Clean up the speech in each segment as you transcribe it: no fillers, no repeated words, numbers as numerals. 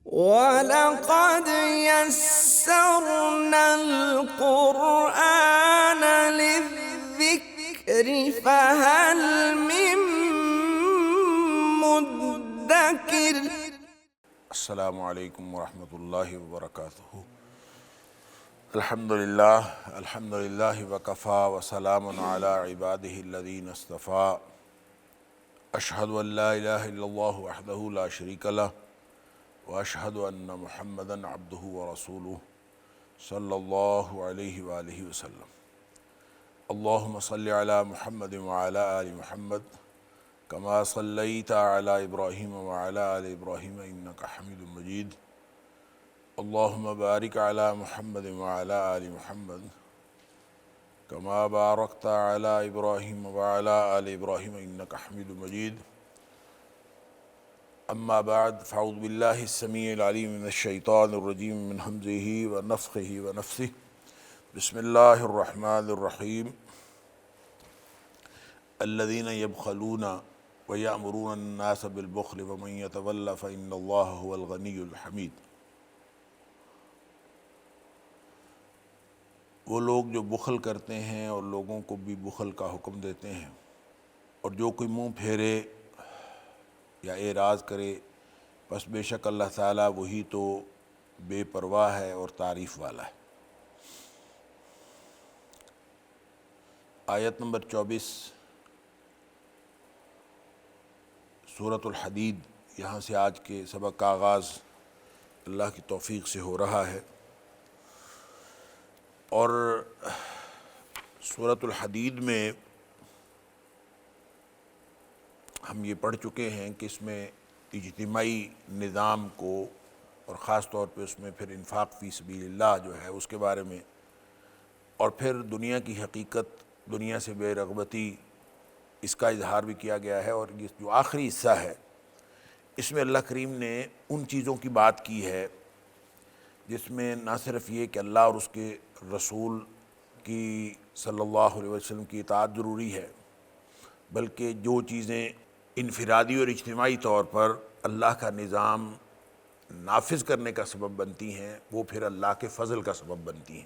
وَلَقَدْ يَسَّرْنَا الْقُرْآنَ لِلذِّكْرِ فَهَلْ مِن مُّدَّكِرٍ۔ السلام علیکم ورحمۃ اللہ وبرکاتہ۔ الحمدللہ وکفیٰ وسلام علی عبادہ الذین اصطفیٰ۔ اشہد ان لا الہ الا اللہ وحدہ لا شریک لہ واشہد ان محمدا عبدہ ورسولہ صلی اللہ علیہ وآلہ وسلم۔ اللہم صلی علی محمد وعلی آل محمد کما صلیت علی ابراہیم وعلی آل ابراہیم انک حمید مجید۔ اللہم بارک علی محمد وعلی آل محمد کما بارکت علی ابراہیم وعلی آل ابراہیم انک حمید مجید۔ اما بعد فاعوذ باللہ السمیع العلیم من الشیطان الرجیم من ہمزہ ونفخہ ونفثہ۔ بسم اللہ الرحمن الرحیم۔ الذین یبخلون وَيَأْمُرُونَ النَّاسَ بِالْبُخْلِ وَمَن يَتَوَلَّ فَإِنَّ اللَّهَ هُوَ الْغَنِيُّ الْحَمِيدُ۔ وہ لوگ جو بخل کرتے ہیں اور لوگوں کو بھی بخل کا حکم دیتے ہیں، اور جو کوئی منہ پھیرے یا اعراض کرے، بس بے شک اللہ تعالیٰ وہی تو بے پرواہ ہے اور تعریف والا ہے۔ آیت نمبر 24 سورۃ الحدید، یہاں سے آج کے سبق کا آغاز اللہ کی توفیق سے ہو رہا ہے، اور سورۃ الحدید میں ہم یہ پڑھ چکے ہیں کہ اس میں اجتماعی نظام کو، اور خاص طور پہ اس میں پھر انفاق فی سبیل اللہ جو ہے اس کے بارے میں، اور پھر دنیا کی حقیقت، دنیا سے بے رغبتی، اس کا اظہار بھی کیا گیا ہے۔ اور یہ جو آخری حصہ ہے اس میں اللہ کریم نے ان چیزوں کی بات کی ہے جس میں نہ صرف یہ کہ اللہ اور اس کے رسول کی صلی اللہ علیہ وسلم کی اطاعت ضروری ہے، بلکہ جو چیزیں انفرادی اور اجتماعی طور پر اللہ کا نظام نافذ کرنے کا سبب بنتی ہیں، وہ پھر اللہ کے فضل کا سبب بنتی ہیں۔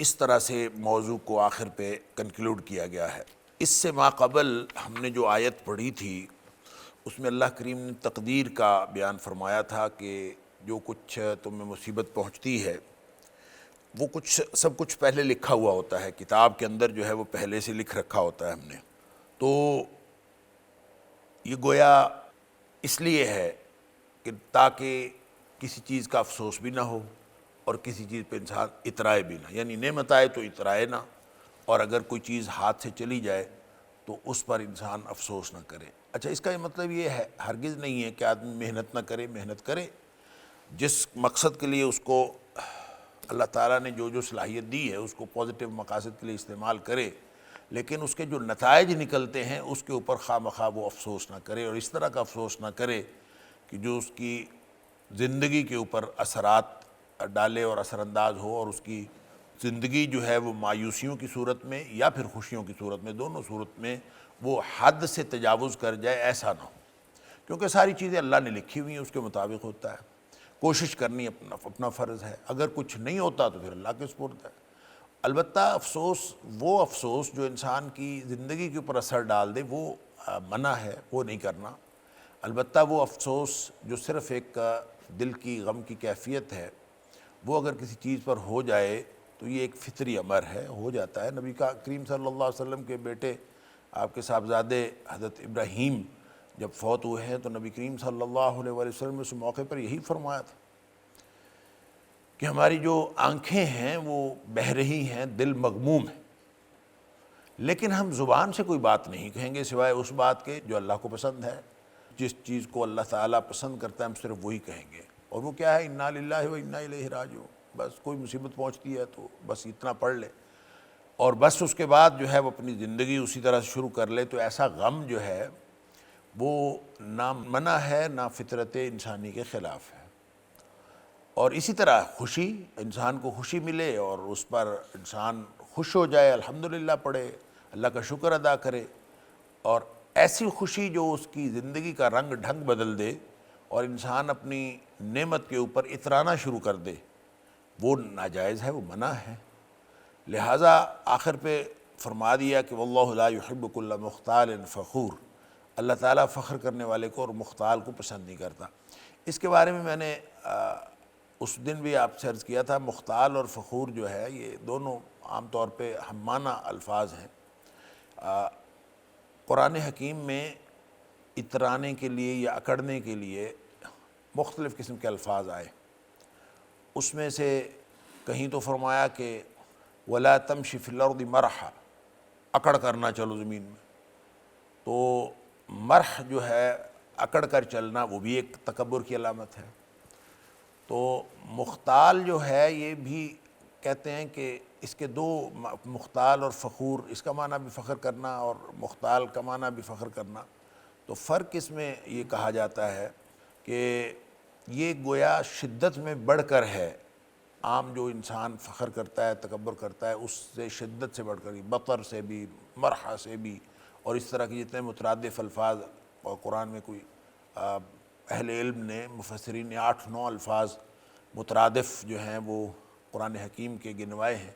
اس طرح سے موضوع کو آخر پہ کنکلوڈ کیا گیا ہے۔ اس سے ماقبل ہم نے جو آیت پڑھی تھی اس میں اللہ کریم نے تقدیر کا بیان فرمایا تھا کہ جو کچھ تمہیں مصیبت پہنچتی ہے وہ سب کچھ پہلے لکھا ہوا ہوتا ہے، کتاب کے اندر جو ہے وہ پہلے سے لکھ رکھا ہوتا ہے ہم نے۔ تو یہ گویا اس لیے ہے کہ تاکہ کسی چیز کا افسوس بھی نہ ہو اور کسی چیز پہ انسان اترائے بھی نہ، یعنی نعمت آئے تو اترائے نہ، اور اگر کوئی چیز ہاتھ سے چلی جائے تو اس پر انسان افسوس نہ کرے۔ اچھا، اس کا یہ مطلب یہ ہے ہرگز نہیں ہے کہ آدمی محنت نہ کرے، محنت کرے، جس مقصد کے لیے اس کو اللہ تعالیٰ نے جو صلاحیت دی ہے اس کو پازیٹیو مقاصد کے لیے استعمال کرے، لیکن اس کے جو نتائج نکلتے ہیں اس کے اوپر خواہ مخواہ وہ افسوس نہ کرے، اور اس طرح کا افسوس نہ کرے کہ جو اس کی زندگی کے اوپر اثرات ڈالے اور اثر انداز ہو، اور اس کی زندگی جو ہے وہ مایوسیوں کی صورت میں یا پھر خوشیوں کی صورت میں، دونوں صورت میں وہ حد سے تجاوز کر جائے، ایسا نہ ہو، کیونکہ ساری چیزیں اللہ نے لکھی ہوئی ہیں، اس کے مطابق ہوتا ہے۔ کوشش کرنی اپنا فرض ہے، اگر کچھ نہیں ہوتا تو پھر اللہ کے سپرد ہے۔ البتہ وہ افسوس جو انسان کی زندگی کے اوپر اثر ڈال دے وہ منع ہے، وہ نہیں کرنا۔ البتہ وہ افسوس جو صرف ایک دل کی غم کی کیفیت ہے، وہ اگر کسی چیز پر ہو جائے تو یہ ایک فطری امر ہے، ہو جاتا ہے۔ نبی کریم صلی اللہ علیہ وسلم کے بیٹے، آپ کے صاحبزادے حضرت ابراہیم جب فوت ہوئے ہیں تو نبی کریم صلی اللہ علیہ وسلم نے اس موقع پر یہی فرمایا تھا کہ ہماری جو آنکھیں ہیں وہ بہہ رہی ہیں، دل مغموم ہے، لیکن ہم زبان سے کوئی بات نہیں کہیں گے سوائے اس بات کے جو اللہ کو پسند ہے۔ جس چیز کو اللہ تعالیٰ پسند کرتا ہے ہم صرف وہی کہیں گے، اور وہ کیا ہے؟ انا للہ و انا الیہ راجعون۔ بس کوئی مصیبت پہنچتی ہے تو بس اتنا پڑھ لے، اور بس اس کے بعد جو ہے وہ اپنی زندگی اسی طرح سے شروع کر لے۔ تو ایسا غم جو ہے وہ نہ منع ہے، نہ فطرت انسانی کے خلاف ہے۔ اور اسی طرح خوشی، انسان کو خوشی ملے اور اس پر انسان خوش ہو جائے، الحمدللہ پڑھے، اللہ کا شکر ادا کرے، اور ایسی خوشی جو اس کی زندگی کا رنگ ڈھنگ بدل دے اور انسان اپنی نعمت کے اوپر اترانا شروع کر دے، وہ ناجائز ہے، وہ منع ہے۔ لہٰذا آخر پہ فرما دیا کہ واللہ لا یحب کل مختال فخور، اللہ تعالیٰ فخر کرنے والے کو اور مختال کو پسند نہیں کرتا۔ اس کے بارے میں نے اس دن بھی آپ سے عرض کیا تھا، مختال اور فخور جو ہے یہ دونوں عام طور پہ ہم معنی الفاظ ہیں۔ قرآن حکیم میں اترانے کے لیے یا اکڑنے کے لیے مختلف قسم کے الفاظ آئے، اس میں سے کہیں تو فرمایا کہ وَلَا تَمْشِ فِي الْأَرْضِ مَرْحًا، اکڑ کرنا چلو زمین میں۔ تو مرح جو ہے اکڑ کر چلنا، وہ بھی ایک تکبر کی علامت ہے۔ تو مختال جو ہے یہ بھی کہتے ہیں کہ اس کے دو مختال اور فخور، اس کا معنی بھی فخر کرنا اور مختال کا معنی بھی فخر کرنا۔ تو فرق اس میں یہ کہا جاتا ہے کہ یہ گویا شدت میں بڑھ کر ہے، عام جو انسان فخر کرتا ہے، تکبر کرتا ہے، اس سے شدت سے بڑھ کر، بطر سے بھی، مرحہ سے بھی، اور اس طرح کے جتنے مترادف الفاظ اور قرآن میں کوئی اہل علم نے، مفسرین نے 8-9 الفاظ مترادف جو ہیں وہ قرآن حکیم کے گنوائے ہیں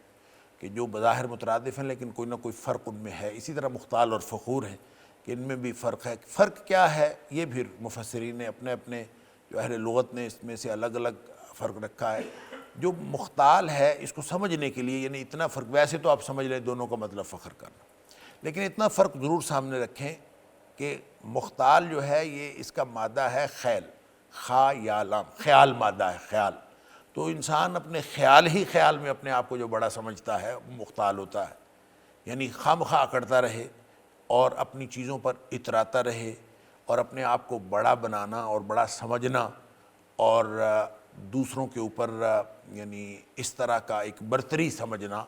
کہ جو بظاہر مترادف ہیں لیکن کوئی نہ کوئی فرق ان میں ہے۔ اسی طرح مختال اور فخور ہیں کہ ان میں بھی فرق ہے۔ فرق کیا ہے یہ پھر مفسرین نے اپنے اپنے جو اہل لغت نے اس میں سے الگ الگ فرق رکھا ہے۔ جو مختال ہے اس کو سمجھنے کے لیے، یعنی اتنا فرق، ویسے تو آپ سمجھ لیں دونوں کا مطلب فخر کرنا، لیکن اتنا فرق ضرور سامنے رکھیں کہ مختال جو ہے یہ اس کا مادہ ہے خیل، خا یا لام، خیال مادہ ہے، خیال۔ تو انسان اپنے خیال میں اپنے آپ کو جو بڑا سمجھتا ہے وہ مختال ہوتا ہے، یعنی خواہ اکڑتا رہے اور اپنی چیزوں پر اتراتا رہے اور اپنے آپ کو بڑا بنانا اور بڑا سمجھنا اور دوسروں کے اوپر یعنی اس طرح کا ایک برتری سمجھنا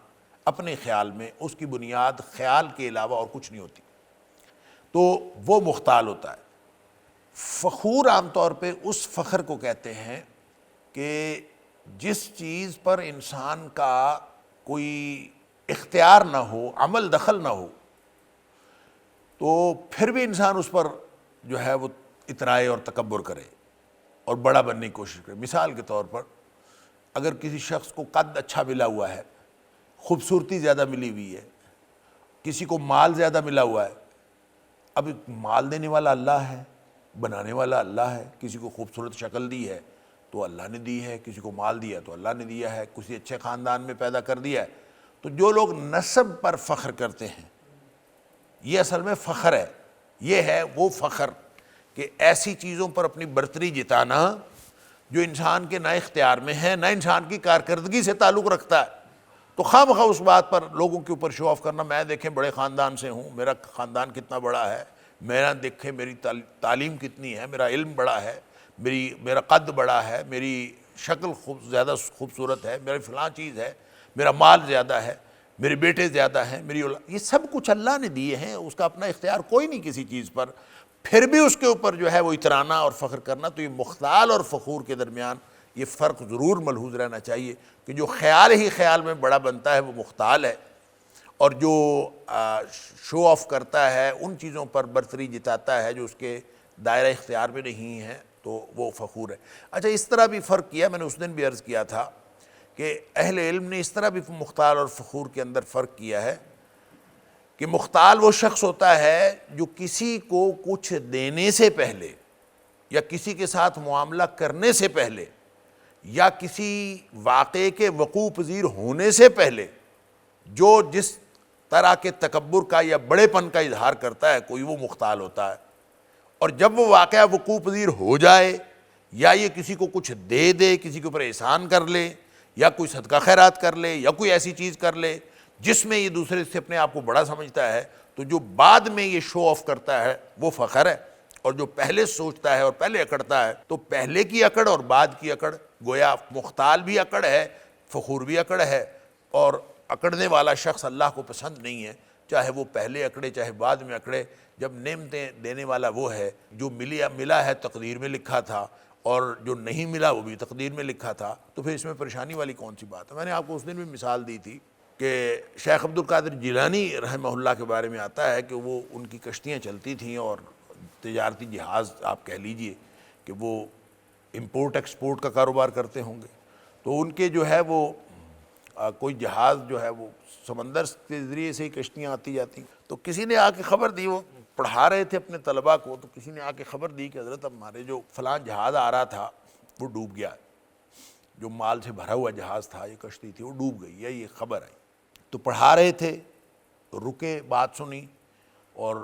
اپنے خیال میں، اس کی بنیاد خیال کے علاوہ اور کچھ نہیں ہوتی، تو وہ مختال ہوتا ہے۔ فخور عام طور پہ اس فخر کو کہتے ہیں کہ جس چیز پر انسان کا کوئی اختیار نہ ہو، عمل دخل نہ ہو، تو پھر بھی انسان اس پر جو ہے وہ اترائے اور تکبر کرے اور بڑا بننے کی کوشش کرے۔ مثال کے طور پر اگر کسی شخص کو قد اچھا ملا ہوا ہے، خوبصورتی زیادہ ملی ہوئی ہے، کسی کو مال زیادہ ملا ہوا ہے، اب مال دینے والا اللہ ہے، بنانے والا اللہ ہے، کسی کو خوبصورت شکل دی ہے تو اللہ نے دی ہے، کسی کو مال دیا تو اللہ نے دیا ہے، کسی اچھے خاندان میں پیدا کر دیا ہے۔ تو جو لوگ نسب پر فخر کرتے ہیں یہ اصل میں فخر ہے، یہ ہے وہ فخر کہ ایسی چیزوں پر اپنی برتری جتانا جو انسان کے نہ اختیار میں ہے، نہ انسان کی کارکردگی سے تعلق رکھتا ہے۔ تو خواہ مخواہ اس بات پر لوگوں کے اوپر شو آف کرنا، میں دیکھیں بڑے خاندان سے ہوں، میرا خاندان کتنا بڑا ہے، میرا دیکھیں میری تعلیم کتنی ہے، میرا علم بڑا ہے، میرا قد بڑا ہے، میری شکل زیادہ خوبصورت ہے، میری فلاں چیز ہے، میرا مال زیادہ ہے، میرے بیٹے زیادہ ہیں، میری اولاد، یہ سب کچھ اللہ نے دیے ہیں، اس کا اپنا اختیار کوئی نہیں کسی چیز پر، پھر بھی اس کے اوپر جو ہے وہ اترانا اور فخر کرنا۔ تو یہ مختال اور فخور کے درمیان یہ فرق ضرور ملحوظ رہنا چاہیے کہ جو خیال میں بڑا بنتا ہے وہ مختال ہے، اور جو شو آف کرتا ہے، ان چیزوں پر برتری جتاتا ہے جو اس کے دائرہ اختیار میں نہیں ہے، تو وہ فخور ہے۔ اچھا، اس طرح بھی فرق کیا، میں نے اس دن بھی عرض کیا تھا کہ اہل علم نے اس طرح بھی مختال اور فخور کے اندر فرق کیا ہے کہ مختال وہ شخص ہوتا ہے جو کسی کو کچھ دینے سے پہلے یا کسی کے ساتھ معاملہ کرنے سے پہلے یا کسی واقعے کے وقوع پذیر ہونے سے پہلے جو جس طرح کے تکبر کا یا بڑے پن کا اظہار کرتا ہے کوئی، وہ مختال ہوتا ہے، اور جب وہ واقعہ وقوع پذیر ہو جائے یا یہ کسی کو کچھ دے دے، کسی کے اوپر احسان کر لے یا کوئی صدقہ خیرات کر لے یا کوئی ایسی چیز کر لے جس میں یہ دوسرے سے اپنے آپ کو بڑا سمجھتا ہے، تو جو بعد میں یہ شو آف کرتا ہے وہ فخر ہے، اور جو پہلے سوچتا ہے اور پہلے اکڑتا ہے، تو پہلے کی اکڑ اور بعد کی اکڑ گویا مختال بھی اکڑ ہے، فخور بھی اکڑ ہے، اور اکڑنے والا شخص اللہ کو پسند نہیں ہے، چاہے وہ پہلے اکڑے چاہے بعد میں اکڑے۔ جب نعمتیں دینے والا وہ ہے جو ملا ہے تقدیر میں لکھا تھا، اور جو نہیں ملا وہ بھی تقدیر میں لکھا تھا، تو پھر اس میں پریشانی والی کون سی بات ہے؟ میں نے آپ کو اس دن بھی مثال دی تھی کہ شیخ عبد القادر جیلانی رحمہ اللہ کے بارے میں آتا ہے کہ وہ ان کی کشتیاں چلتی تھیں اور تجارتی جہاز آپ کہہ لیجئے کہ وہ امپورٹ ایکسپورٹ کا کاروبار کرتے ہوں گے، تو ان کے جو ہے وہ کوئی جہاز جو ہے وہ سمندر کے ذریعے سے ہی کشتیاں آتی جاتی، تو کسی نے آ کے خبر دی، وہ پڑھا رہے تھے اپنے طلباء کو، تو کسی نے آ کے خبر دی کہ حضرت ہمارے جو فلاں جہاز آ رہا تھا وہ ڈوب گیا، جو مال سے بھرا ہوا جہاز تھا، یہ کشتی تھی، وہ ڈوب گئی ہے، یہ خبر آئی۔ تو پڑھا رہے تھے، رکے، بات سنی اور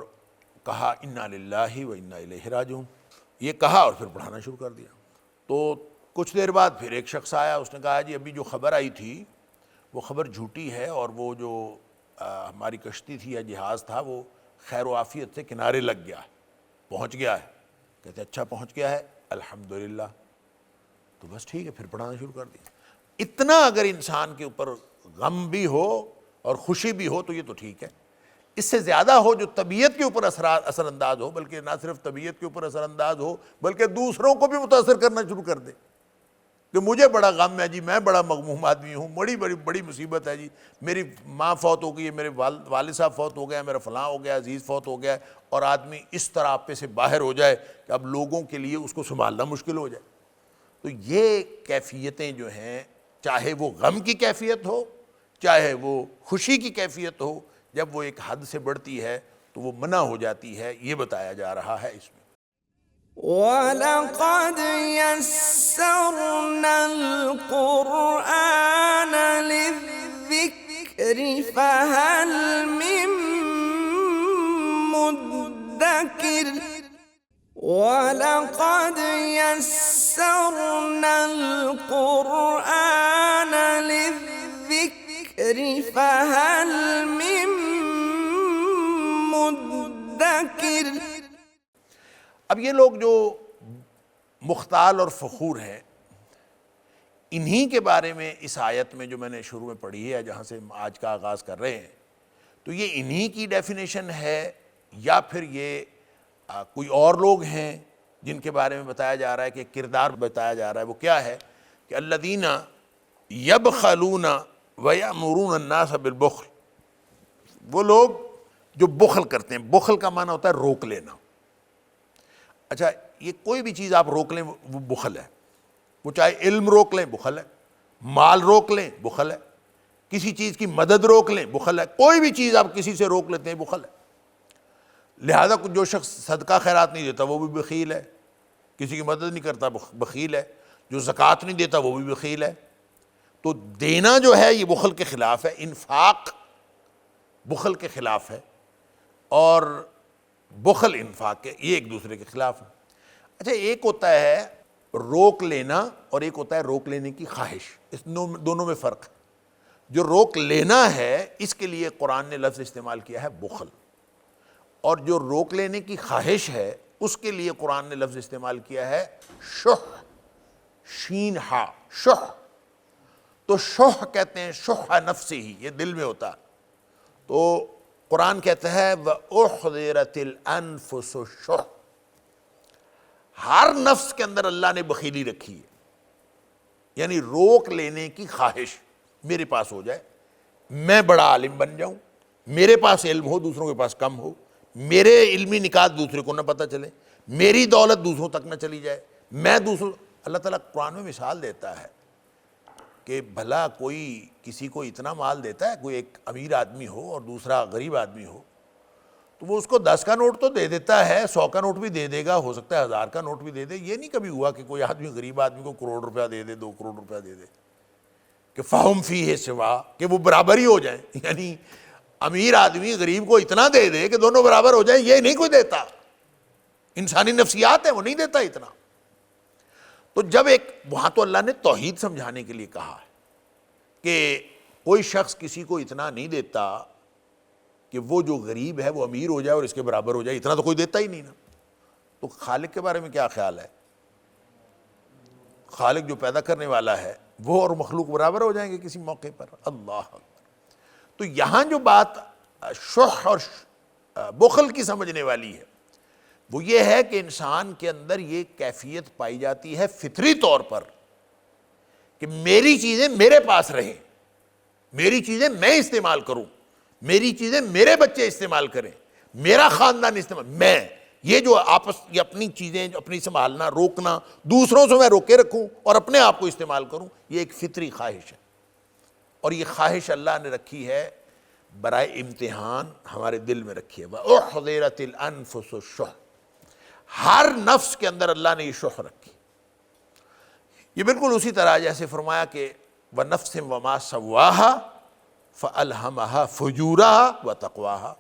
کہا انا للہ و انا الیہ راجعون، یہ کہا اور پھر پڑھانا شروع کر دیا۔ تو کچھ دیر بعد پھر ایک شخص آیا، اس نے کہا جی ابھی جو خبر آئی تھی وہ خبر جھوٹی ہے، اور وہ جو ہماری کشتی تھی یا جہاز تھا وہ خیر و عافیت سے کنارے لگ گیا ہے، پہنچ گیا ہے۔ کہتے اچھا پہنچ گیا ہے، الحمدللہ، تو بس ٹھیک ہے، پھر پڑھانا شروع کر دیا۔ اتنا اگر انسان کے اوپر غم بھی ہو اور خوشی بھی ہو تو یہ تو ٹھیک ہے، اس سے زیادہ ہو جو طبیعت کے اوپر اثر انداز ہو، بلکہ نہ صرف طبیعت کے اوپر اثر انداز ہو بلکہ دوسروں کو بھی متاثر کرنا شروع کر دے کہ مجھے بڑا غم ہے جی، میں بڑا مغموم آدمی ہوں، بڑی مصیبت ہے جی، میری ماں فوت ہو گئی ہے، میرے والد صاحب فوت ہو گیا، میرا فلاں ہو گیا، عزیز فوت ہو گیا، اور آدمی اس طرح آپے سے باہر ہو جائے کہ اب لوگوں کے لیے اس کو سنبھالنا مشکل ہو جائے۔ تو یہ کیفیتیں جو ہیں، چاہے وہ غم کی کیفیت ہو چاہے وہ خوشی کی کیفیت ہو، جب وہ ایک حد سے بڑھتی ہے تو وہ منع ہو جاتی ہے، یہ بتایا جا رہا ہے اس میں۔ وَلَقَدْ يَسَّرْنَا الْقُرْآنَ لِلذِّكْرِ فَهَلْ مِن مُّدَّكِرٍ وَلَقَدْ يَسَّرْنَا الْقُرْآنَ لِلذِّكْرِ فَهَلْ مِن مُّدَّكِرٍ۔ اب یہ لوگ جو مختال اور فخور ہیں، انہی کے بارے میں اس آیت میں جو میں نے شروع میں پڑھی ہے، جہاں سے آج کا آغاز کر رہے ہیں، تو یہ انہی کی ڈیفینیشن ہے یا پھر یہ کوئی اور لوگ ہیں جن کے بارے میں بتایا جا رہا ہے کہ کردار بتایا جا رہا ہے؟ وہ کیا ہے کہ الذین یبخلون ویأمرون الناس بالبخل، وہ لوگ جو بخل کرتے ہیں۔ بخل کا معنی ہوتا ہے روک لینا۔ اچھا، یہ کوئی بھی چیز آپ روک لیں وہ بخل ہے، وہ چاہے علم روک لیں بخل ہے، مال روک لیں بخل ہے، کسی چیز کی مدد روک لیں بخل ہے، کوئی بھی چیز آپ کسی سے روک لیتے ہیں بخل ہے۔ لہذا جو شخص صدقہ خیرات نہیں دیتا وہ بھی بخیل ہے، کسی کی مدد نہیں کرتا بخیل ہے، جو زکوٰۃ نہیں دیتا وہ بھی بخیل ہے۔ تو دینا جو ہے یہ بخل کے خلاف ہے، انفاق بخل کے خلاف ہے، اور بخل انفاق کے، یہ ایک دوسرے کے خلاف ہے۔ اچھا، ایک ہوتا ہے روک لینا اور ایک ہوتا ہے روک لینے کی خواہش، اس دونوں میں فرق ہے۔ جو روک لینا ہے اس کے لیے قرآن نے لفظ استعمال کیا ہے بخل، اور جو روک لینے کی خواہش ہے اس کے لیے قرآن نے لفظ استعمال کیا ہے شح، شین ہا، شح۔ تو شح کہتے ہیں شح نفسی ہی، یہ دل میں ہوتا ہے۔ تو قرآن کہتا ہے وَأُحْضِرَتِ الْأَنفُسُ الشُّحَّ، ہر نفس کے اندر اللہ نے بخیلی رکھی ہے، یعنی روک لینے کی خواہش میرے پاس ہو جائے، میں بڑا عالم بن جاؤں، میرے پاس علم ہو دوسروں کے پاس کم ہو، میرے علمی نکات دوسرے کو نہ پتہ چلے، میری دولت دوسروں تک نہ چلی جائے، میں دوسروں۔ اللہ تعالیٰ قرآن میں مثال دیتا ہے کہ بھلا کوئی کسی کو اتنا مال دیتا ہے، کوئی ایک امیر آدمی ہو اور دوسرا غریب آدمی ہو، تو وہ اس کو 10 کا نوٹ تو دے دیتا ہے، 100 کا نوٹ بھی دے دے گا، ہو سکتا ہے 1000 کا نوٹ بھی دے دے۔ یہ نہیں کبھی ہوا کہ کوئی آدمی غریب آدمی کو 1 کروڑ روپیہ دے دے، 2 کروڑ روپیہ دے دے، کہ فہم فی ہے سوا، کہ وہ برابر ہی ہو جائیں، یعنی امیر آدمی غریب کو اتنا دے دے کہ دونوں برابر ہو جائیں، یہ نہیں کوئی دیتا۔ انسانی نفسیات ہے، وہ نہیں دیتا اتنا۔ تو جب ایک وہاں تو اللہ نے توحید سمجھانے کے لیے کہا ہے کہ کوئی شخص کسی کو اتنا نہیں دیتا کہ وہ جو غریب ہے وہ امیر ہو جائے اور اس کے برابر ہو جائے، اتنا تو کوئی دیتا ہی نہیں نا۔ تو خالق کے بارے میں کیا خیال ہے؟ خالق جو پیدا کرنے والا ہے وہ اور مخلوق برابر ہو جائیں گے کسی موقع پر؟ اللہ۔ تو یہاں جو بات شح اور بخل کی سمجھنے والی ہے وہ یہ ہے کہ انسان کے اندر یہ کیفیت پائی جاتی ہے فطری طور پر کہ میری چیزیں میرے پاس رہیں، میری چیزیں میں استعمال کروں، میری چیزیں میرے بچے استعمال کریں، میرا خاندان استعمال، میں یہ جو یہ اپنی چیزیں اپنی سنبھالنا، روکنا، دوسروں سے میں روکے رکھوں اور اپنے آپ کو استعمال کروں، یہ ایک فطری خواہش ہے، اور یہ خواہش اللہ نے رکھی ہے برائے امتحان، ہمارے دل میں رکھی ہے۔ وَأُحْضِرَتِ الْأَنفُسُ الشُّحَّ، ہر نفس کے اندر اللہ نے یہ شح رکھی۔ یہ بالکل اسی طرح جیسے فرمایا کہ وَنَفْسٍ وَمَا سَوَّاهَا فَأَلْهَمَهَا فُجُورَهَا وَتَقْوَاهَا،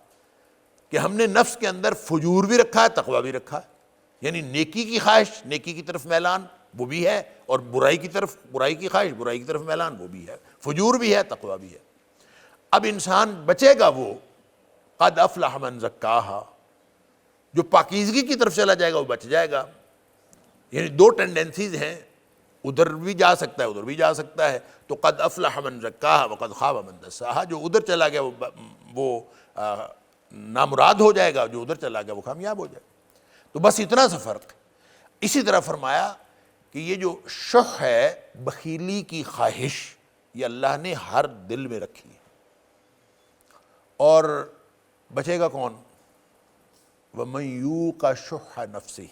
کہ ہم نے نفس کے اندر فجور بھی رکھا ہے، تقوی بھی رکھا ہے، یعنی نیکی کی خواہش، نیکی کی طرف میلان وہ بھی ہے، اور برائی کی طرف، برائی کی خواہش، برائی کی طرف میلان وہ بھی ہے، فجور بھی ہے، تقوی بھی ہے۔ اب انسان بچے گا وہ قد افلح من زکاہا، جو پاکیزگی کی طرف چلا جائے گا وہ بچ جائے گا۔ یعنی دو ٹینڈنسیز ہیں، ادھر بھی جا سکتا ہے ادھر بھی جا سکتا ہے، تو قد افلح من زکاہا وقد خاب من دساہا، جو ادھر چلا گیا وہ نامراد ہو جائے گا، جو ادھر چلا گیا وہ کامیاب ہو جائے گا۔ تو بس اتنا سا فرق۔ اسی طرح فرمایا کہ یہ جو شح ہے، بخیلی کی خواہش، یہ اللہ نے ہر دل میں رکھی ہے، اور بچے گا کون؟ وَمَن یُوقَ شُحَّ نَفْسِهِ،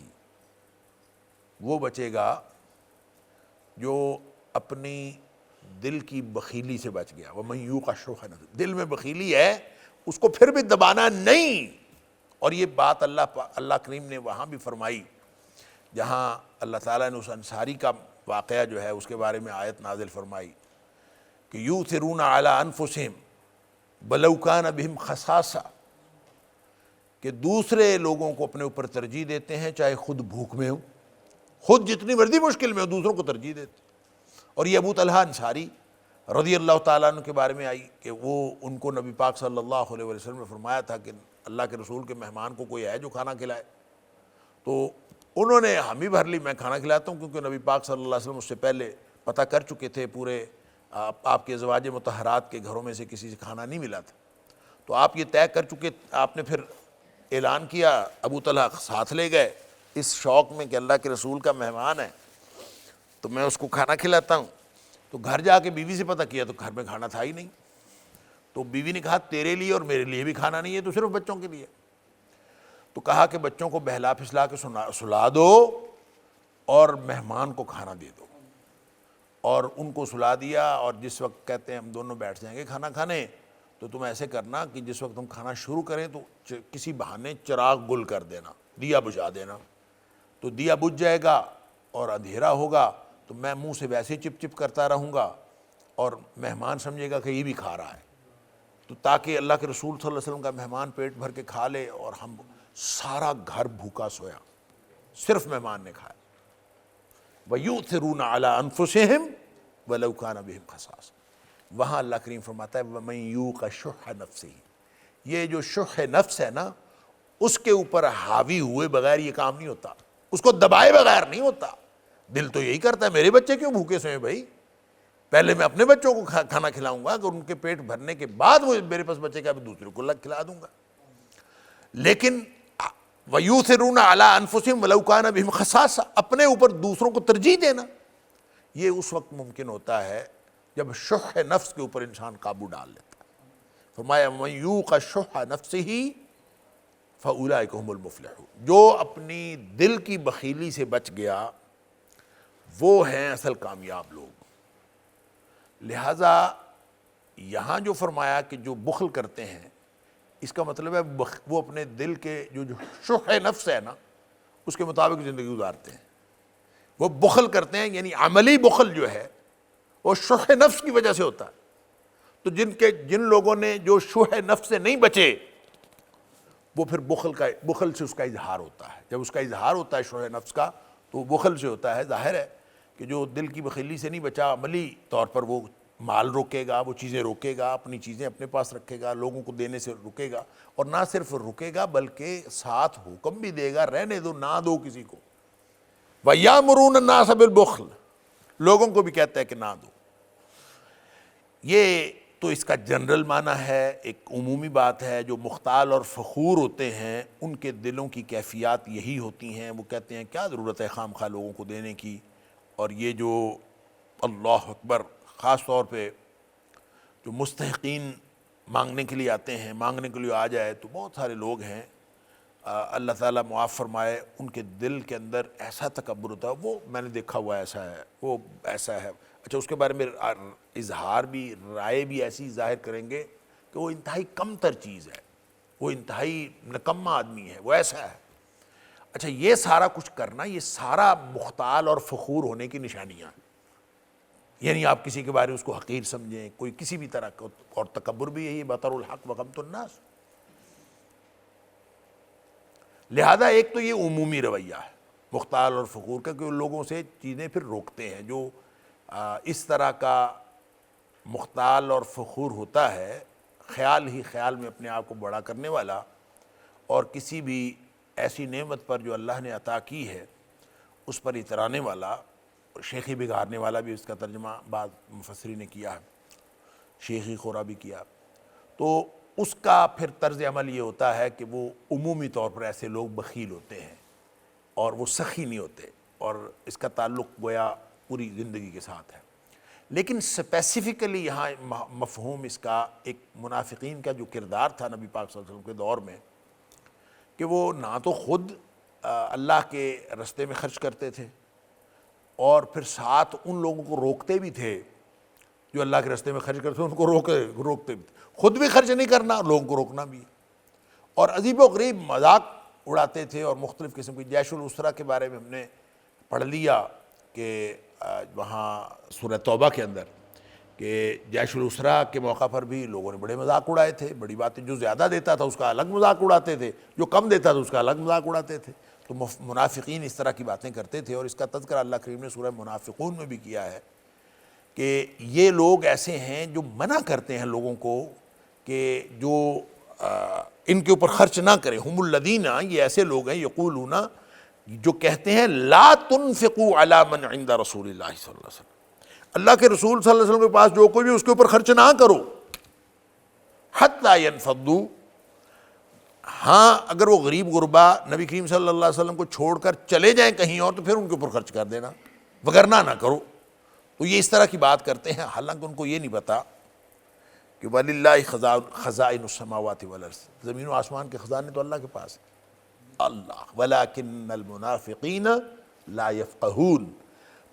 وہ بچے گا جو اپنی دل کی بخیلی سے بچ گیا۔ وَمَن یُوقَ شُحَّ نَفْسِهِ، دل میں بخیلی ہے، اس کو پھر بھی دبانا نہیں۔ اور یہ بات اللہ کریم نے وہاں بھی فرمائی جہاں اللہ تعالیٰ نے اس انصاری کا واقعہ جو ہے اس کے بارے میں آیت نازل فرمائی کہ یُؤْثِرُونَ عَلَىٰ أَنفُسِهِمْ وَلَوْ كَانَ بِهِمْ خَصَاصَةٌ، کہ دوسرے لوگوں کو اپنے اوپر ترجیح دیتے ہیں چاہے خود بھوک میں ہو، خود جتنی مرضی مشکل میں ہو دوسروں کو ترجیح دیتے ہیں۔ اور یہ ابو طلحہ انصاری رضی اللہ تعالیٰ عنہ کے بارے میں آئی کہ وہ ان کو نبی پاک صلی اللہ علیہ وسلم نے فرمایا تھا کہ اللہ کے رسول کے مہمان کو کوئی ہے جو کھانا کھلائے، تو انہوں نے حامی بھر لی، میں کھانا کھلاتا ہوں، کیونکہ نبی پاک صلی اللہ علیہ وسلم اس سے پہلے پتہ کر چکے تھے پورے آپ کے ازواج مطہرات کے گھروں میں سے کسی سے کھانا نہیں ملا تھا، تو آپ یہ طے کر چکے، آپ نے پھر اعلان کیا، ابو طلحہ ساتھ لے گئے اس شوق میں کہ اللہ کے رسول کا مہمان ہے تو میں اس کو کھانا کھلاتا ہوں۔ تو گھر جا کے بیوی سے پتہ کیا تو گھر میں کھانا تھا ہی نہیں، تو بیوی نے کہا تیرے لیے اور میرے لیے بھی کھانا نہیں ہے، تو صرف بچوں کے لیے۔ تو کہا کہ بچوں کو بہلا پھسلا کے سلا دو اور مہمان کو کھانا دے دو، اور ان کو سلا دیا، اور جس وقت کہتے ہیں ہم دونوں بیٹھ جائیں گے کھانا کھانے، تو تم ایسے کرنا کہ جس وقت ہم کھانا شروع کریں تو کسی بہانے چراغ گل کر دینا، دیا بجھا دینا، تو دیا بجھ جائے گا اور اندھیرا ہوگا تو میں منہ سے ویسے چپ چپ کرتا رہوں گا اور مہمان سمجھے گا کہ یہ بھی کھا رہا ہے، تو تاکہ اللہ کے رسول صلی اللہ علیہ وسلم کا مہمان پیٹ بھر کے کھا لے اور ہم سارا گھر بھوکا سویا، صرف مہمان نے کھایا۔ وَيُؤْثِرُونَ عَلَىٰ أَنفُسِهِمْ وَلَوْ كَانَ بِهِمْ خَصَاصَةٌ، وہاں اللہ کریم فرماتا ہے وَمَن یُوقَ شُحَّ نَفْسِهِ، یہ جو شح نفس ہے نا، اس کے اوپر حاوی ہوئے بغیر یہ کام نہیں ہوتا، اس کو دبائے بغیر نہیں ہوتا۔ دل تو یہی کرتا ہے میرے بچے کیوں بھوکے سوئیں بھائی، پہلے میں اپنے بچوں کو کھانا کھلاؤں گا کہ ان کے پیٹ بھرنے کے بعد وہ میرے پاس بچے گا بھی دوسرے کو کھلا دوں گا۔ لیکن وَيُؤْثِرُونَ عَلَىٰ أَنفُسِهِمْ وَلَوْ كَانَ بِهِمْ خَصَاصَةٌ، اپنے اوپر دوسروں کو ترجیح دینا، یہ اس وقت ممکن ہوتا ہے جب شح نفس کے اوپر انسان قابو ڈال لیتا ہے۔ فرمایا وَمَن یُوقَ شُحَّ نَفْسِهِ فَأُولَٰئِکَ هُمُ الْمُفْلِحُونَ، جو اپنی دل کی بخیلی سے بچ گیا وہ ہیں اصل کامیاب لوگ۔ لہٰذا یہاں جو فرمایا کہ جو بخل کرتے ہیں، اس کا مطلب ہے وہ اپنے دل کے جو شح نفس ہے نا اس کے مطابق زندگی گزارتے ہیں، وہ بخل کرتے ہیں، یعنی عملی بخل جو ہے وہ شح نفس کی وجہ سے ہوتا ہے۔ تو جن لوگوں نے جو شح نفس سے نہیں بچے وہ پھر بخل سے اس کا اظہار ہوتا ہے، جب اس کا اظہار ہوتا ہے شح نفس کا تو وہ بخل سے ہوتا ہے۔ ظاہر ہے کہ جو دل کی بخیلی سے نہیں بچا، عملی طور پر وہ مال روکے گا، وہ چیزیں روکے گا، اپنی چیزیں اپنے پاس رکھے گا، لوگوں کو دینے سے رکے گا، اور نہ صرف رکے گا بلکہ ساتھ حکم بھی دے گا رہنے دو، نہ دو کسی کو۔ وَيَأْمُرُونَ النَّاسَ بِالْبُخْلِ، لوگوں کو بھی کہتا ہے کہ نہ دو۔ یہ تو اس کا جنرل معنی ہے، ایک عمومی بات ہے۔ جو مختال اور فخور ہوتے ہیں ان کے دلوں کی کیفیات یہی ہوتی ہیں، وہ کہتے ہیں کیا ضرورت ہے خام خواہ لوگوں کو دینے کی، اور یہ جو اللہ اکبر، خاص طور پہ جو مستحقین مانگنے کے لیے آتے ہیں، مانگنے کے لیے آ جائے تو بہت سارے لوگ ہیں اللہ تعالیٰ معاف فرمائے، ان کے دل کے اندر ایسا تکبر ہوتا ہے، وہ میں نے دیکھا ہوا ایسا ہے، وہ ایسا ہے، اچھا اس کے بارے میں اظہار بھی، رائے بھی ایسی ظاہر کریں گے کہ وہ انتہائی کم تر چیز ہے، وہ انتہائی نکما آدمی ہے، وہ ایسا ہے۔ اچھا یہ سارا کچھ کرنا، یہ سارا مختال اور فخور ہونے کی نشانیاں ہیں، یعنی آپ کسی کے بارے میں اس کو حقیر سمجھیں، کوئی کسی بھی طرح کا، اور تکبر بھی یہی بطر الحق وغمط الناس۔ لہذا ایک تو یہ عمومی رویہ ہے مختال اور فخور کا، کہ ان لوگوں سے چیزیں پھر روکتے ہیں جو اس طرح کا مختال اور فخور ہوتا ہے، خیال ہی خیال میں اپنے آپ کو بڑا کرنے والا، اور کسی بھی ایسی نعمت پر جو اللہ نے عطا کی ہے اس پر اترانے والا، شیخی بگاڑنے والا بھی اس کا ترجمہ بعض مفسرین نے کیا ہے، شیخی خورا بھی کیا، تو اس کا پھر طرز عمل یہ ہوتا ہے کہ وہ عمومی طور پر ایسے لوگ بخیل ہوتے ہیں اور وہ سخی نہیں ہوتے، اور اس کا تعلق گویا پوری زندگی کے ساتھ ہے۔ لیکن اسپیسیفکلی یہاں مفہوم اس کا ایک منافقین کا جو کردار تھا نبی پاک صلی اللہ علیہ وسلم کے دور میں، کہ وہ نہ تو خود اللہ کے رستے میں خرچ کرتے تھے، اور پھر ساتھ ان لوگوں کو روکتے بھی تھے جو اللہ کے رستے میں خرچ کرتے تھے، ان کو روکتے بھی تھے، خود بھی خرچ نہیں کرنا، لوگوں کو روکنا بھی، اور عجیب و غریب مذاق اڑاتے تھے، اور مختلف قسم کی جیش الاسرہ کے بارے میں ہم نے پڑھ لیا کہ وہاں سورہ توبہ کے اندر، کہ جیش الاسرہ کے موقع پر بھی لوگوں نے بڑے مذاق اڑائے تھے، بڑی باتیں، جو زیادہ دیتا تھا اس کا الگ مذاق اڑاتے تھے، جو کم دیتا تھا اس کا الگ مذاق اڑاتے تھے، تو منافقین اس طرح کی باتیں کرتے تھے، اور اس کا تذکرہ اللہ کریم نے سورہ منافقون میں بھی کیا ہے کہ یہ لوگ ایسے ہیں جو منع کرتے ہیں لوگوں کو کہ جو ان کے اوپر خرچ نہ کریں، ہم الذین، یہ ایسے لوگ ہیں یقولون، جو کہتے ہیں لا تنفقوا علی من عند رسول اللہ صلی اللہ علیہ وسلم، اللہ کے رسول صلی اللہ علیہ وسلم کے پاس جو کوئی بھی، اس کے اوپر خرچ نہ کرو، حتی ینفضوا، ہاں اگر وہ غریب غربا نبی کریم صلی اللہ علیہ وسلم کو چھوڑ کر چلے جائیں کہیں اور تو پھر ان کے اوپر خرچ کر دینا، وگرنہ نہ کرو۔ تو یہ اس طرح کی بات کرتے ہیں، حالانکہ ان کو یہ نہیں پتا کہ وَلِلَّهِ خَزَائِنُ السَّمَاوَاتِ وَالْأَرْضِ، زمین و آسمان کے خزانے تو اللہ کے پاس ہیں، اللہ، وَلَكِنَّ الْمُنَافِقِينَ لَا يَفْقَهُونَ،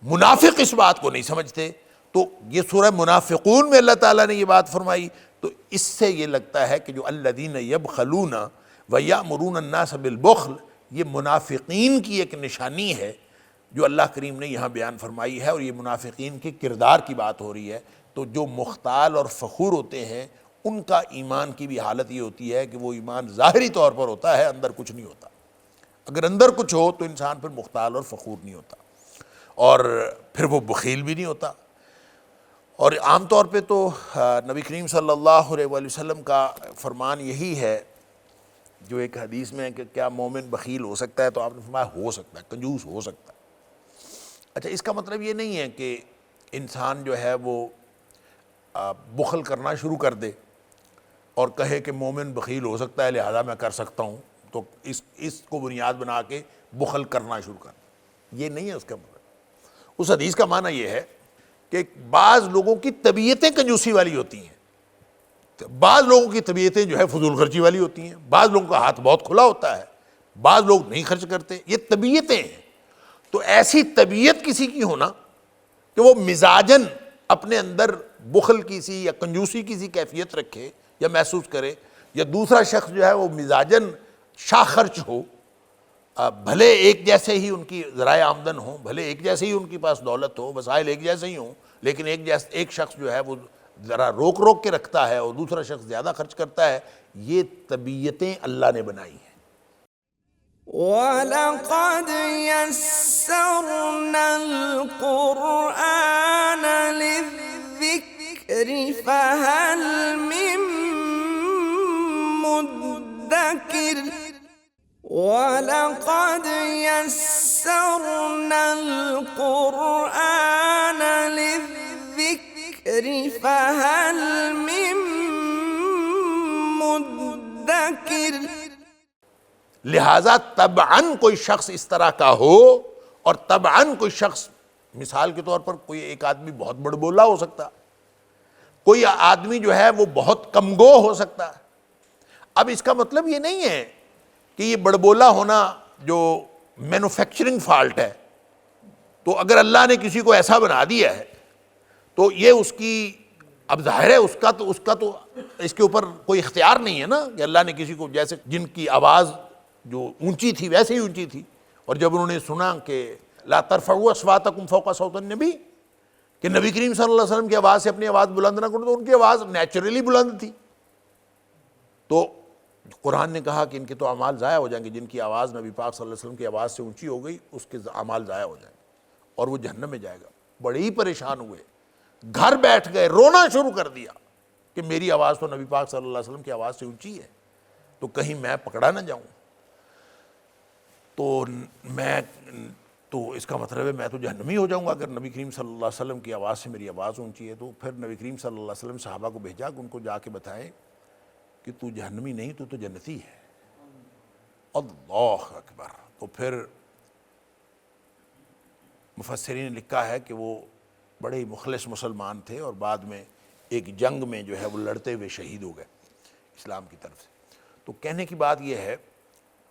منافق اس بات کو نہیں سمجھتے۔ تو یہ سورہ منافقون میں اللہ تعالیٰ نے یہ بات فرمائی، تو اس سے یہ لگتا ہے کہ جو الذین یبخلون ویأمرون الناس بالبخل، یہ منافقین کی ایک نشانی ہے جو اللہ کریم نے یہاں بیان فرمائی ہے، اور یہ منافقین کے کردار کی بات ہو رہی ہے۔ تو جو مختال اور فخور ہوتے ہیں ان کا ایمان کی بھی حالت یہ ہوتی ہے کہ وہ ایمان ظاہری طور پر ہوتا ہے، اندر کچھ نہیں ہوتا۔ اگر اندر کچھ ہو تو انسان پھر مختال اور فخور نہیں ہوتا، اور پھر وہ بخیل بھی نہیں ہوتا۔ اور عام طور پہ تو نبی کریم صلی اللہ علیہ وآلہ وسلم کا فرمان یہی ہے، جو ایک حدیث میں ہے کہ کیا مومن بخیل ہو سکتا ہے، تو آپ نے فرمایا ہو سکتا ہے، کنجوس ہو سکتا ہے۔ اچھا اس کا مطلب یہ نہیں ہے کہ انسان جو ہے وہ بخل کرنا شروع کر دے اور کہے کہ مومن بخیل ہو سکتا ہے لہذا میں کر سکتا ہوں، تو اس کو بنیاد بنا کے بخل کرنا شروع کر دے، یہ نہیں ہے اس کا مطلب۔ اس حدیث کا معنی یہ ہے کہ بعض لوگوں کی طبیعتیں کنجوسی والی ہوتی ہیں، بعض لوگوں کی طبیعتیں جو ہے فضول خرچی والی ہوتی ہیں، بعض لوگوں کا ہاتھ بہت کھلا ہوتا ہے، بعض لوگ نہیں خرچ کرتے، یہ طبیعتیں ہیں۔ تو ایسی طبیعت کسی کی ہونا کہ وہ مزاجن اپنے اندر بخل کی سی یا کنجوسی کی سی کیفیت رکھے یا محسوس کرے، یا دوسرا شخص جو ہے وہ مزاجن شاہ خرچ ہو، بھلے ایک جیسے ہی ان کی ذرائع آمدن ہوں، بھلے ایک جیسے ہی ان کے پاس دولت ہو، وسائل ایک جیسے ہی ہوں، لیکن ایک شخص جو ہے وہ ذرا روک کے رکھتا ہے اور دوسرا شخص زیادہ خرچ کرتا ہے، یہ طبیعتیں اللہ نے بنائی ہیں۔ وَلَقَدْ يَسَّرْنَا الْقُرْآنَ لِلذِّكْرِ فَهَلْ مِن مُّدَّكِرٍ وَلَقَدْ يَسَّرْنَا الْقُرْآنَ لِلذِّكْرِ فَهَلْ مِن مُّدَّكِرٍ، لہٰذا طبعاً کوئی شخص اس طرح کا ہو، اور طبعاً کوئی شخص، مثال کے طور پر کوئی ایک آدمی بہت بڑبولا ہو سکتا، کوئی آدمی جو ہے وہ بہت کم گو ہو سکتا ہے۔ اب اس کا مطلب یہ نہیں ہے کہ یہ بڑبولا ہونا جو مینوفیکچرنگ فالٹ ہے، تو اگر اللہ نے کسی کو ایسا بنا دیا ہے تو یہ اس کی، اب ظاہر ہے اس کا تو اس کے اوپر کوئی اختیار نہیں ہے نا، کہ اللہ نے کسی کو، جیسے جن کی آواز جو اونچی تھی ویسے ہی اونچی تھی، اور جب انہوں نے سنا کہ لا ترفعوا اصواتکم فوق صوت النبی، کہ نبی کریم صلی اللہ علیہ وسلم کی آواز سے اپنی آواز بلند نہ کرو، تو ان کی آواز نیچرلی بلند تھی، تو قرآن نے کہا کہ ان کے تو اعمال ضائع ہو جائیں گے، جن کی آواز نبی پاک صلی اللہ علیہ وسلم کی آواز سے اونچی ہو گئی اس کے اعمال ضائع ہو جائیں گے اور وہ جہنم میں جائے گا۔ بڑے ہی پریشان ہوئے، گھر بیٹھ گئے، رونا شروع کر دیا کہ میری آواز تو نبی پاک صلی اللہ علیہ وسلم کی آواز سے اونچی ہے، تو کہیں میں پکڑا نہ جاؤں، تو اس کا مطلب ہے میں تو جہنمی ہو جاؤں گا اگر نبی کریم صلی اللہ علیہ وسلم کی آواز سے میری آواز اونچی ہے۔ تو پھر نبی کریم صلی اللہ علیہ وسلم صحابہ کو بھیجا کہ ان کو جا کے بتائیں کہ تو جہنمی نہیں، تو جنتی ہے۔ اللہ اکبر۔ تو پھر مفسرین نے لکھا ہے کہ وہ بڑے ہی مخلص مسلمان تھے، اور بعد میں ایک جنگ میں جو ہے وہ لڑتے ہوئے شہید ہو گئے اسلام کی طرف سے۔ تو کہنے کی بات یہ ہے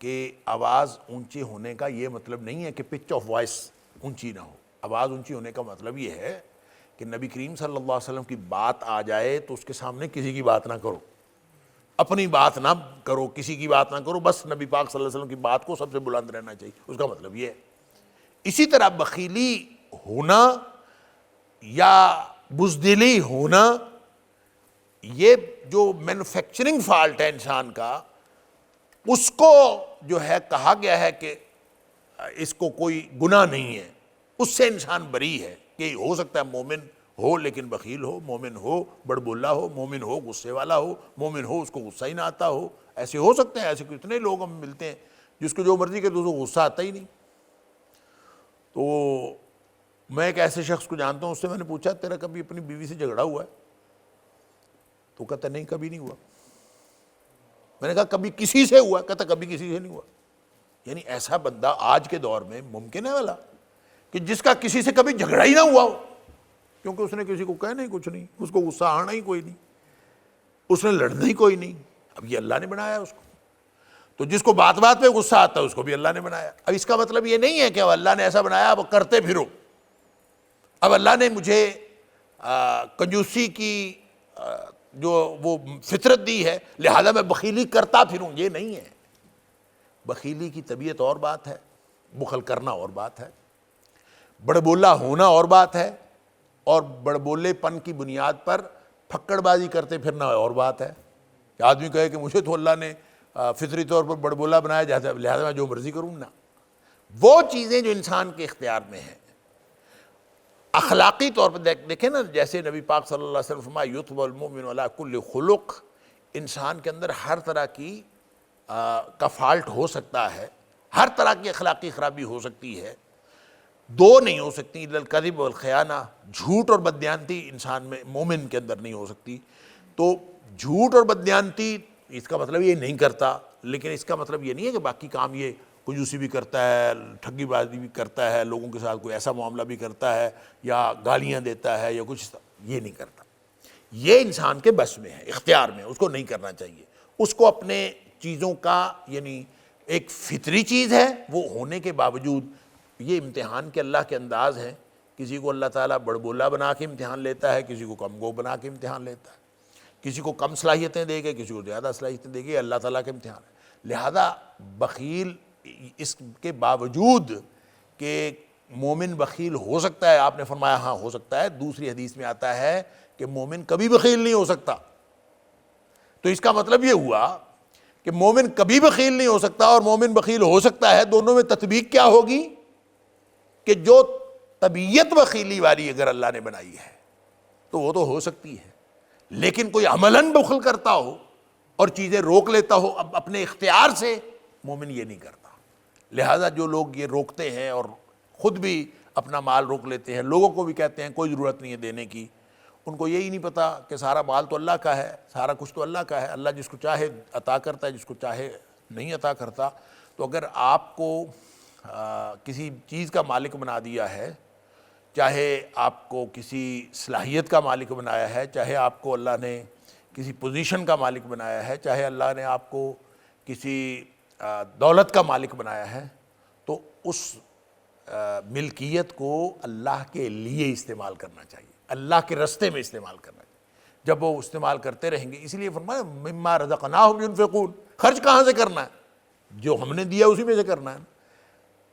کہ آواز اونچی ہونے کا یہ مطلب نہیں ہے کہ پچ آف وائس اونچی نہ ہو۔ آواز اونچی ہونے کا مطلب یہ ہے کہ نبی کریم صلی اللہ علیہ وسلم کی بات آ جائے تو اس کے سامنے کسی کی بات نہ کرو، اپنی بات نہ کرو، کسی کی بات نہ کرو، بس نبی پاک صلی اللہ علیہ وسلم کی بات کو سب سے بلند رہنا چاہیے، اس کا مطلب یہ ہے۔ اسی طرح بخیلی ہونا یا بزدلی ہونا، یہ جو مینوفیکچرنگ فالٹ ہے انسان کا، اس کو جو ہے کہا گیا ہے کہ اس کو کوئی گناہ نہیں ہے، اس سے انسان بری ہے، کہ ہو سکتا ہے مومن ہو لیکن بخیل ہو، مومن ہو بڑبولا ہو، مومن ہو غصے والا ہو، مومن ہو اس کو غصہ ہی نہ آتا ہو، ایسے ہو سکتے ہیں، ایسے کتنے لوگ ہم ملتے ہیں جس کو جو مرضی کہ تو اس کو غصہ آتا ہی نہیں۔ تو میں ایک ایسے شخص کو جانتا ہوں، اس سے میں نے پوچھا تیرا کبھی اپنی بیوی سے جھگڑا ہوا ہے؟ تو کہتا نہیں کبھی نہیں ہوا۔ میں نے کہا کبھی کسی سے ہوا؟ کہتا کبھی کسی سے نہیں ہوا۔ یعنی ایسا بندہ آج کے دور میں ممکن ہے والا کہ جس کا کسی سے کبھی جھگڑا ہی نہ ہوا ہو، کیونکہ اس نے کسی کو کہنا ہی کچھ نہیں، اس کو غصہ آنا ہی کوئی نہیں، اس نے لڑنا ہی کوئی نہیں۔ اب یہ اللہ نے بنایا اس کو، تو جس کو بات بات پہ غصہ آتا ہے اس کو بھی اللہ نے بنایا۔ اب اس کا مطلب یہ نہیں ہے کہ اب اللہ نے ایسا بنایا اب کرتے پھرو، اب اللہ نے مجھے کنجوسی کی جو وہ فطرت دی ہے لہذا میں بخیلی کرتا پھروں، یہ نہیں ہے۔ بخیلی کی طبیعت اور بات ہے، بخل کرنا اور بات ہے، بڑبولا ہونا اور بات ہے، اور بڑبولے پن کی بنیاد پر پھکڑ بازی کرتے پھرنا اور بات ہے، کہ آدمی کہے کہ مجھے تو اللہ نے فطری طور پر بڑبولا بنایا لہذا میں جو مرضی کروں نا۔ وہ چیزیں جو انسان کے اختیار میں ہیں، اخلاقی طور پر دیکھیں نا، جیسے نبی پاک صلی اللہ علیہ وسلم فرمایا یطبع المؤمن علی کل خلق، انسان کے اندر ہر طرح کی کا فالٹ ہو سکتا ہے، ہر طرح کی اخلاقی خرابی ہو سکتی ہے، دو نہیں ہو سکتی، الا الکذب والخیانہ، جھوٹ اور بددیانتی انسان میں مومن کے اندر نہیں ہو سکتی۔ تو جھوٹ اور بددیانتی اس کا مطلب یہ نہیں کرتا، لیکن اس کا مطلب یہ نہیں ہے کہ باقی کام یہ کنجوسی بھی کرتا ہے، ٹھگی بازی بھی کرتا ہے، لوگوں کے ساتھ کوئی ایسا معاملہ بھی کرتا ہے یا گالیاں دیتا ہے یا کچھ، یہ نہیں کرتا۔ یہ انسان کے بس میں ہے، اختیار میں، اس کو نہیں کرنا چاہیے۔ اس کو اپنے چیزوں کا، یعنی ایک فطری چیز ہے وہ ہونے کے باوجود، یہ امتحان کے اللہ کے انداز ہیں، کسی کو اللہ تعالیٰ بڑبولا بنا کے امتحان لیتا ہے، کسی کو کم گو بنا کے امتحان لیتا ہے، کسی کو کم صلاحیتیں دے گے، کسی کو زیادہ صلاحیتیں دے گے، اللہ تعالیٰ کے امتحان ہے۔ لہذا بخیل اس کے باوجود کہ مومن بخیل ہو سکتا ہے، آپ نے فرمایا ہاں ہو سکتا ہے، دوسری حدیث میں آتا ہے کہ مومن کبھی بخیل نہیں ہو سکتا۔ تو اس کا مطلب یہ ہوا کہ مومن کبھی بخیل نہیں ہو سکتا اور مومن بخیل ہو سکتا ہے، دونوں میں تطبیق کیا ہوگی کہ جو طبیعت بخیلی والی اگر اللہ نے بنائی ہے تو وہ تو ہو سکتی ہے، لیکن کوئی عملاً بخل کرتا ہو اور چیزیں روک لیتا ہو اب اپنے اختیار سے، مومن یہ نہیں کرتا۔ لہذا جو لوگ یہ روکتے ہیں اور خود بھی اپنا مال روک لیتے ہیں، لوگوں کو بھی کہتے ہیں کوئی ضرورت نہیں ہے دینے کی، ان کو یہی نہیں پتا کہ سارا مال تو اللہ کا ہے، سارا کچھ تو اللہ کا ہے، اللہ جس کو چاہے عطا کرتا ہے، جس کو چاہے نہیں عطا کرتا۔ تو اگر آپ کو کسی چیز کا مالک بنا دیا ہے، چاہے آپ کو کسی صلاحیت کا مالک بنایا ہے، چاہے آپ کو اللہ نے کسی پوزیشن کا مالک بنایا ہے، چاہے اللہ نے آپ کو کسی دولت کا مالک بنایا ہے تو اس ملکیت کو اللہ کے لیے استعمال کرنا چاہیے، اللہ کے رستے میں استعمال کرنا چاہیے۔ جب وہ استعمال کرتے رہیں گے، اسی لیے فرمایا مما رزقناہم ینفقون، خرچ کہاں سے کرنا ہے؟ جو ہم نے دیا اسی میں سے کرنا ہے۔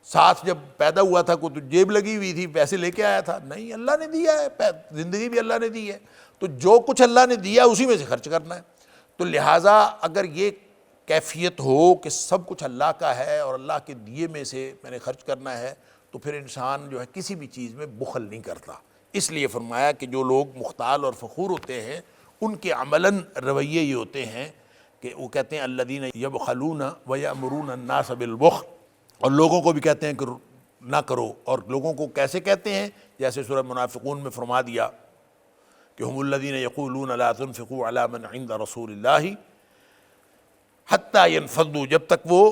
ساتھ جب پیدا ہوا تھا کوئی تو جیب لگی ہوئی تھی، پیسے لے کے آیا تھا؟ نہیں، اللہ نے دیا ہے، زندگی بھی اللہ نے دی ہے، تو جو کچھ اللہ نے دیا اسی میں سے خرچ کرنا ہے۔ تو لہٰذا اگر یہ کیفیت ہو کہ سب کچھ اللہ کا ہے اور اللہ کے دیے میں سے میں نے خرچ کرنا ہے، تو پھر انسان جو ہے کسی بھی چیز میں بخل نہیں کرتا۔ اس لیے فرمایا کہ جو لوگ مختال اور فخور ہوتے ہیں ان کے عملاً رویے یہ ہوتے ہیں کہ وہ کہتے ہیں الذین یبخلون ویأمرون الناس بالبخل، اور لوگوں کو بھی کہتے ہیں کہ نہ کرو، اور لوگوں کو کیسے کہتے ہیں؟ جیسے سورہ منافقون میں فرما دیا کہ ہم الذین یقولون لا تنفقوا علی من عند رسول اللہ حتی ینفضوا، جب تک وہ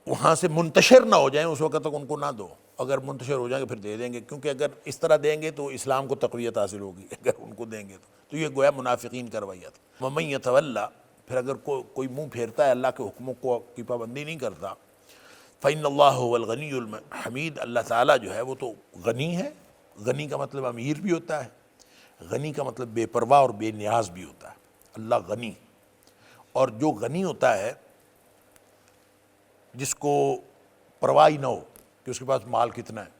وہاں سے منتشر نہ ہو جائیں اس وقت تک ان کو نہ دو، اگر منتشر ہو جائیں گے پھر دے دیں گے، کیونکہ اگر اس طرح دیں گے تو اسلام کو تقویت حاصل ہوگی اگر ان کو دیں گے تو یہ گویا منافقین کا رویہ تھا۔ ومن یتولی، پھر اگر کوئی منہ پھیرتا ہے اللہ کے حکموں کو کی پابندی نہیں کرتا، فإن اللہ هو الغنی الحمید، اللہ تعالیٰ جو ہے وہ تو غنی ہے۔ غنی کا مطلب امیر بھی ہوتا ہے، غنی کا مطلب بے پرواہ اور بے نیاز بھی ہوتا ہے۔ اللہ غنی، اور جو غنی ہوتا ہے جس کو پرواہ ہی نہ ہو کہ اس کے پاس مال کتنا ہے،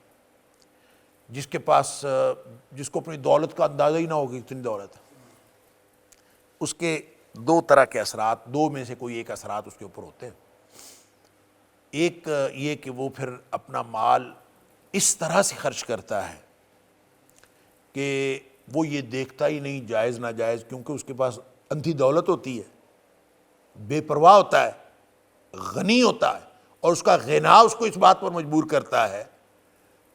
جس کو اپنی دولت کا اندازہ ہی نہ ہو کہ کتنی دولت ہے، اس کے دو طرح کے اثرات، دو میں سے کوئی ایک اثرات اس کے اوپر ہوتے ہیں۔ ایک یہ کہ وہ پھر اپنا مال اس طرح سے خرچ کرتا ہے کہ وہ یہ دیکھتا ہی نہیں جائز ناجائز، کیونکہ اس کے پاس اندھی دولت ہوتی ہے، بے پرواہ ہوتا ہے، غنی ہوتا ہے، اور اس کا غنا اس کو اس بات پر مجبور کرتا ہے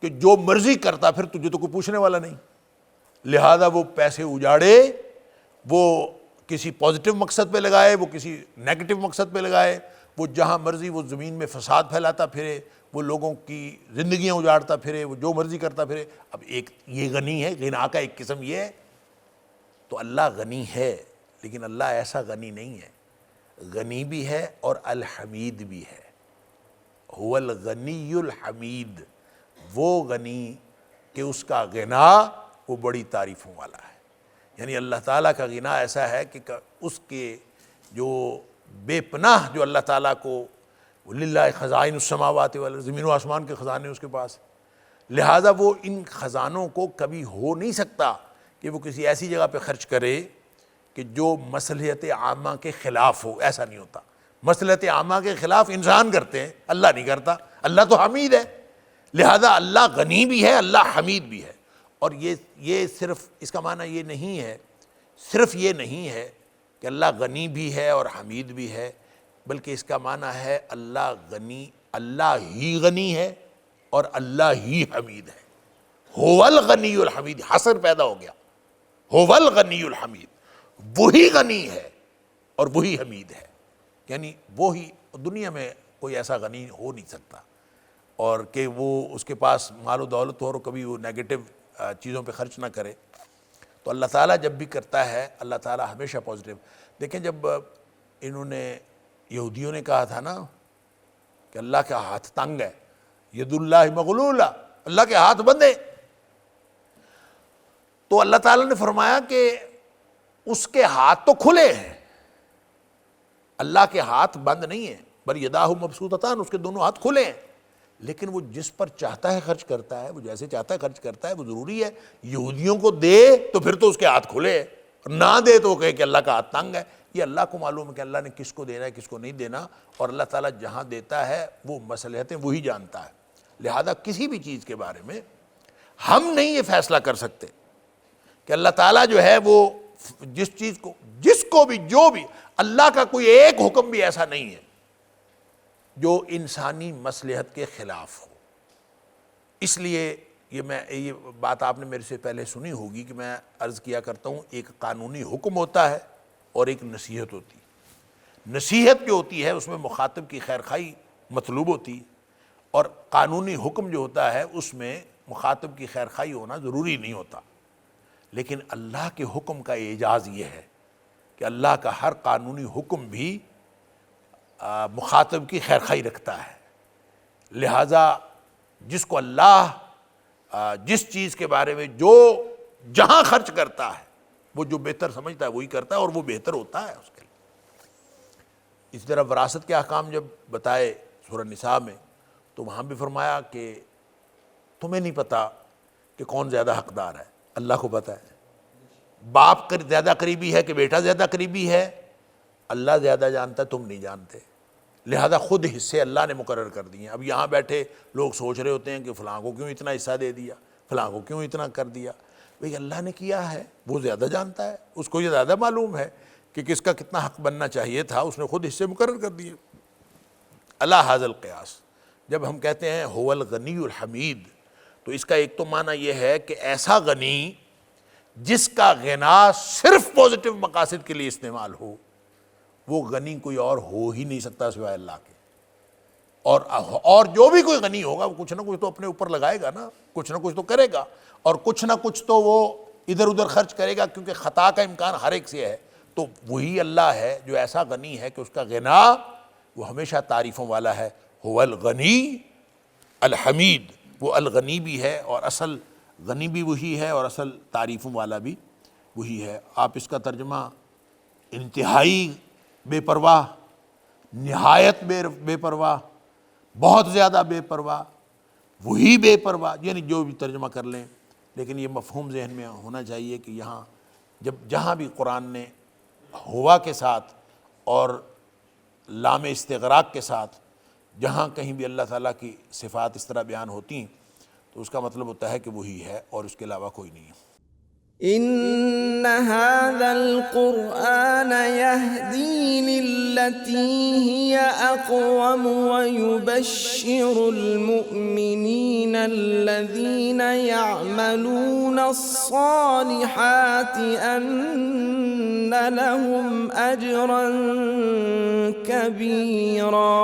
کہ جو مرضی کرتا، پھر تجھے تو کوئی پوچھنے والا نہیں، لہذا وہ پیسے اجاڑے، وہ کسی پازیٹیو مقصد پہ لگائے، وہ کسی نیگیٹو مقصد پہ لگائے، وہ جہاں مرضی وہ زمین میں فساد پھیلاتا پھرے، وہ لوگوں کی زندگیاں اجاڑتا پھرے، وہ جو مرضی کرتا پھرے۔ اب ایک یہ غنی ہے، غنا کا ایک قسم یہ ہے۔ تو اللہ غنی ہے، لیکن اللہ ایسا غنی نہیں ہے، غنی بھی ہے اور الحمید بھی ہے۔ هو الغنی الحمید، وہ غنی کہ اس کا غنا وہ بڑی تعریفوں والا ہے۔ یعنی اللہ تعالیٰ کا غنا ایسا ہے کہ اس کے جو بے پناہ، جو اللہ تعالیٰ کو للہ خزائن السماوات والارض، زمین و آسمان کے خزانے اس کے پاس، لہٰذا وہ ان خزانوں کو کبھی ہو نہیں سکتا کہ وہ کسی ایسی جگہ پہ خرچ کرے کہ جو مصلحت عامہ کے خلاف ہو، ایسا نہیں ہوتا۔ مصلحت عامہ کے خلاف انسان کرتے ہیں، اللہ نہیں کرتا، اللہ تو حمید ہے، لہذا اللہ غنی بھی ہے، اللہ حمید بھی ہے۔ اور یہ صرف اس کا معنی یہ نہیں ہے، صرف یہ نہیں ہے کہ اللہ غنی بھی ہے اور حمید بھی ہے، بلکہ اس کا معنی ہے اللہ غنی، اللہ ہی غنی ہے اور اللہ ہی حمید ہے۔ هو الغنی الحمید، حصر پیدا ہو گیا، هو الغنی الحمید، وہی غنی ہے اور وہی حمید ہے، یعنی وہی، دنیا میں کوئی ایسا غنی ہو نہیں سکتا، اور کہ وہ اس کے پاس مال و دولت ہو اور کبھی وہ نیگیٹو چیزوں پہ خرچ نہ کرے۔ تو اللہ تعالیٰ جب بھی کرتا ہے، اللہ تعالیٰ ہمیشہ پازیٹیو۔ دیکھیں جب انہوں نے، یہودیوں نے کہا تھا نا کہ اللہ کا ہاتھ تنگ ہے، ید اللہ مغلولہ، اللہ کے ہاتھ بندے، تو اللہ تعالیٰ نے فرمایا کہ اس کے ہاتھ تو کھلے ہیں، اللہ کے ہاتھ بند نہیں ہیں، بل یداہ مبسوطتان، اس کے دونوں ہاتھ کھلے ہیں، لیکن وہ جس پر چاہتا ہے خرچ کرتا ہے، وہ جیسے چاہتا ہے خرچ کرتا ہے۔ وہ ضروری ہے یہودیوں کو دے تو پھر تو اس کے ہاتھ کھلے ہیں، اور نہ دے تو وہ کہے کہ اللہ کا ہاتھ تنگ ہے۔ یہ اللہ کو معلوم ہے کہ اللہ نے کس کو دینا ہے کس کو نہیں دینا، اور اللہ تعالیٰ جہاں دیتا ہے وہ مصلحتیں وہی جانتا ہے، لہذا کسی بھی چیز کے بارے میں ہم نہیں یہ فیصلہ کر سکتے کہ اللہ تعالیٰ جو ہے وہ جس چیز کو، جس کو بھی، جو بھی، اللہ کا کوئی ایک حکم بھی ایسا نہیں ہے جو انسانی مصلحت کے خلاف ہو۔ اس لیے یہ بات آپ نے میرے سے پہلے سنی ہوگی کہ میں عرض کیا کرتا ہوں، ایک قانونی حکم ہوتا ہے اور ایک نصیحت ہوتی ہے۔ نصیحت جو ہوتی ہے اس میں مخاطب کی خیرخواہی مطلوب ہوتی ہے، اور قانونی حکم جو ہوتا ہے اس میں مخاطب کی خیرخواہی ہونا ضروری نہیں ہوتا۔ لیکن اللہ کے حکم کا اعجاز یہ ہے کہ اللہ کا ہر قانونی حکم بھی مخاطب کی خیر خواہی رکھتا ہے، لہٰذا جس کو اللہ جس چیز کے بارے میں جو جہاں خرچ کرتا ہے وہ جو بہتر سمجھتا ہے وہی کرتا ہے، اور وہ بہتر ہوتا ہے اس کے لیے۔ اس طرح وراثت کے احکام جب بتائے سورہ نساء میں تو وہاں بھی فرمایا کہ تمہیں نہیں پتا کہ کون زیادہ حقدار ہے، اللہ کو پتہ ہے۔ باپ زیادہ قریبی ہے کہ بیٹا زیادہ قریبی ہے، اللہ زیادہ جانتا ہے، تم نہیں جانتے، لہذا خود حصے اللہ نے مقرر کر دیے ہیں۔ اب یہاں بیٹھے لوگ سوچ رہے ہوتے ہیں کہ فلاں کو کیوں اتنا حصہ دے دیا، فلاں کو کیوں اتنا کر دیا۔ بھئی اللہ نے کیا ہے، وہ زیادہ جانتا ہے، اس کو یہ زیادہ معلوم ہے کہ کس کا کتنا حق بننا چاہیے تھا، اس نے خود حصے مقرر کر دیے۔ اللہ حاذ القیاس، جب ہم کہتے ہیں هو الغنی الحمید تو اس کا ایک تو معنی یہ ہے کہ ایسا غنی جس کا غنا صرف پازیٹیو مقاصد کے لیے استعمال ہو، وہ غنی کوئی اور ہو ہی نہیں سکتا سوائے اللہ کے۔ اور جو بھی کوئی غنی ہوگا وہ کچھ نہ کچھ تو اپنے اوپر لگائے گا نا، کچھ نہ کچھ تو کرے گا، اور کچھ نہ کچھ تو وہ ادھر ادھر خرچ کرے گا، کیونکہ خطا کا امکان ہر ایک سے ہے۔ تو وہی اللہ ہے جو ایسا غنی ہے کہ اس کا غنا وہ ہمیشہ تعریفوں والا ہے۔ هو الغنی الحمید، وہ الغنی بھی ہے اور اصل غنی بھی وہی ہے اور اصل تعریفوں والا بھی وہی ہے۔ آپ اس کا ترجمہ انتہائی بے پرواہ، نہایت بے پرواہ، بہت زیادہ بے پرواہ، وہی بے پرواہ، یعنی جو بھی ترجمہ کر لیں، لیکن یہ مفہوم ذہن میں ہونا چاہیے کہ یہاں جہاں بھی قرآن نے ہوا کے ساتھ اور لام استغراق کے ساتھ جہاں کہیں بھی اللہ تعالیٰ کی صفات اس طرح بیان ہوتی ہیں تو اس کا مطلب ہوتا ہے کہ وہی ہے اور اس کے علاوہ کوئی نہیں ہے۔ إن هذا القرآن يهدي للتي هي أقوم ويبشر المؤمنين الذين يعملون الصالحات أن لهم أجرا كبيرا